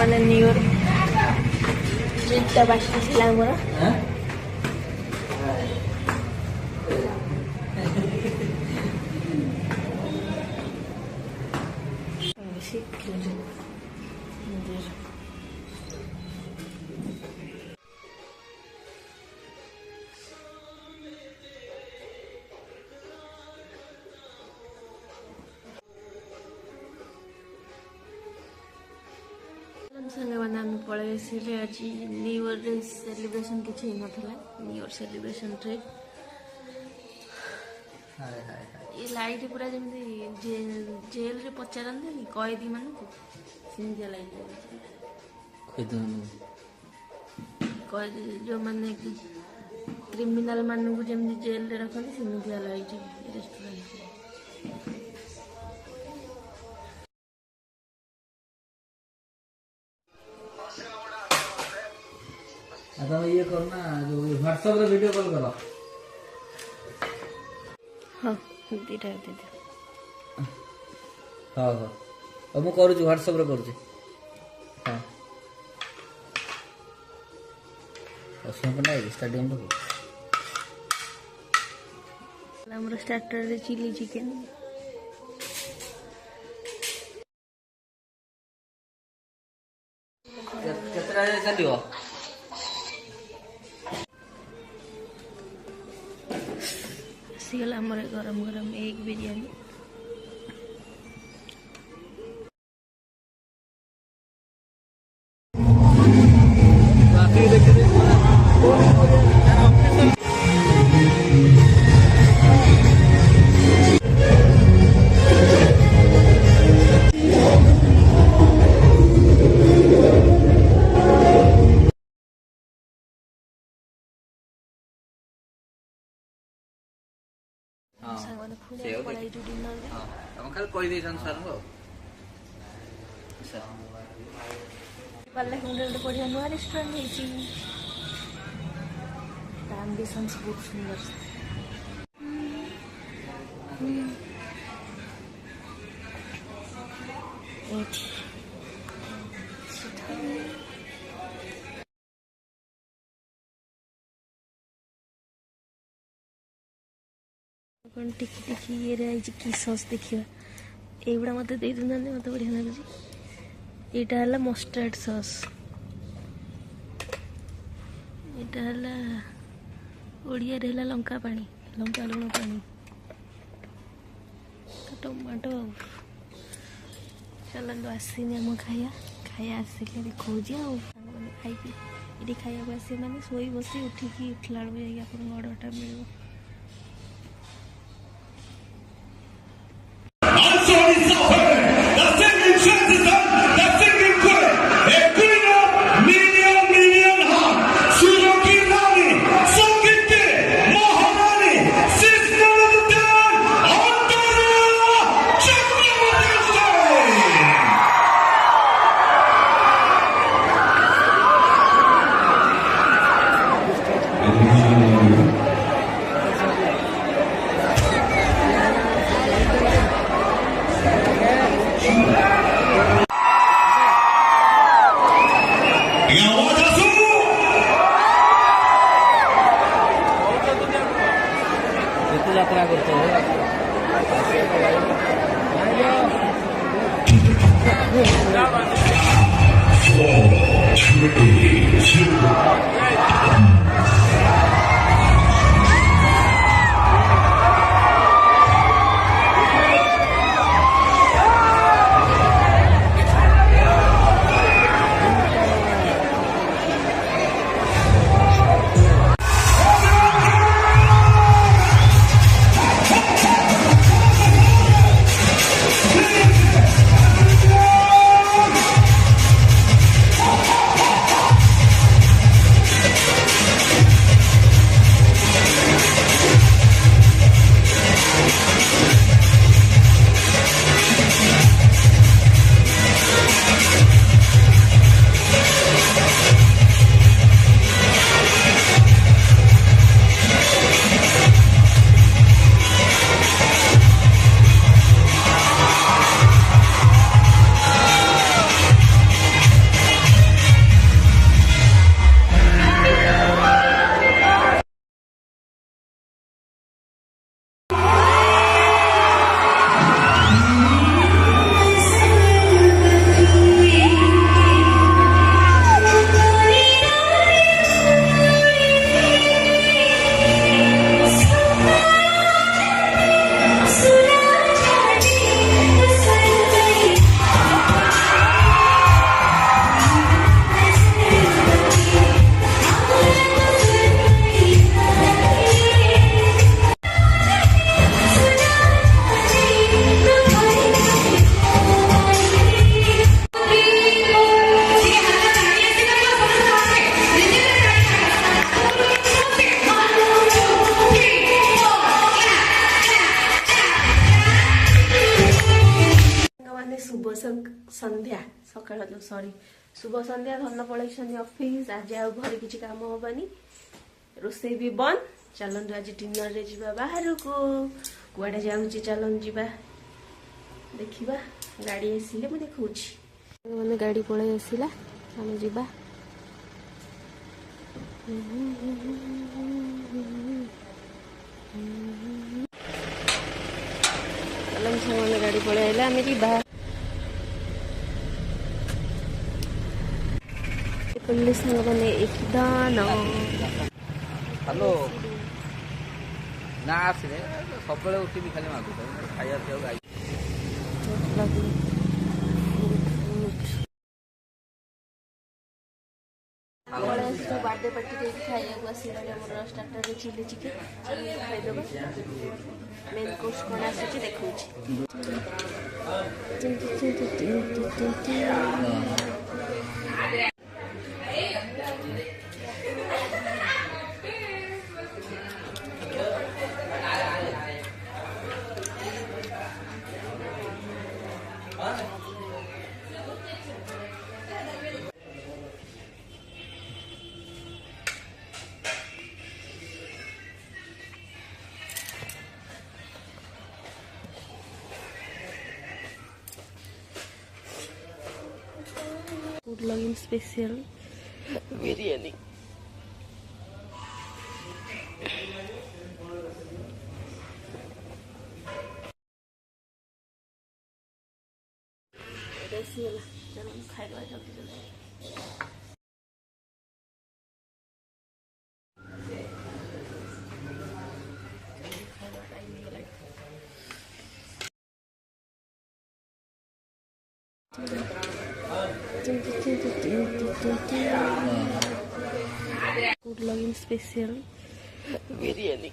ମାନେ new year 3ଟା ବାକି ଥିଲା ଆମର। साଙ୍ଗମାନେ ଆମେ ପଳେଇ ଆସିଲେ। ଆଜି ନ୍ୟୁ ଇୟର ସେଲିବ୍ରେସନ୍ କିଛି ହେଇନଥିଲା। ନ୍ୟୁ ଇୟର ସେଲିବ୍ରେସନ୍ରେ ଏ ଲାଇଟ୍ ପୁରା ଯେମିତି ଜେଲରେ ପଚାରନ୍ତିନି କଏଦୀ ମାନଙ୍କୁ, ସେମିତିଆ ଲାଇଟ୍ କଏଦୀ ଯେଉଁମାନେ କ୍ରିମିନାଲ ମାନଙ୍କୁ ଯେମିତି ଜେଲରେ ରଖନ୍ତି ସେମିତିଆ ଲାଇଟ୍ ରେଷ୍ଟୁରାଣ୍ଟ। तुम ये करो ना, जो व्हाट्सएप रे वीडियो कॉल करो। हाँ दीटा दे दे। हाँ हाँ अब मैं करूँ व्हाट्सएप रे करूँ। हाँ असम को नहीं स्टेडियम रे हमरो स्टार्टर रे चिली चिकन कितना चलियो सीगला हमारे गरम गरम एक बिरयानी। खाली कही दे सर गोटे बढ़िया नुआ रेस्टोरेंट एम्बिशंस बहुत सुंदर। टिकी टिकी ये कि सस देखा एगुड़ा मत दे दिना मत बढ़िया लगुच। यहाँ है मस्टर्ड सस, यहाँ है ओडिया रे लंका पानी, लंका लुण पानी, टमाटो। चलते आसनी आम खाया खाया आसिले देखा खाई ये खाया आस मैंने शोई बसी उठिकी उठला बेलू आप अर्डरटा मिल। यात्रा करते हैं सकाळ जो सॉरी शुभ संध्या धन पलैछन् ऑफिस आज आ घर किछि काम होबानी रोसे भी बंद चलନ୍ତୁ आज डिनर रे जिबा बाहर को कुआडे जाउची चलन जिबा देखिबा गाड़ी आसिले मु देखौची माने गाड़ी पळै आसिला हम जिबा चलन सामने गाड़ी पळै आइला हम जिबा पुलिस ने एकदम हेलो ना आसने सब उठी खाली मागु खाया पिया गाई बर्थडे पार्टी खाइबा स्टार्टर चिली चिकेन खाइदेव मेन कोर्स कौन आसी देखा फूड लॉगिन स्पेशल बिरयानी खाइबा जल्दी जल्दी फूड लॉगिन स्पेशल बिरयानी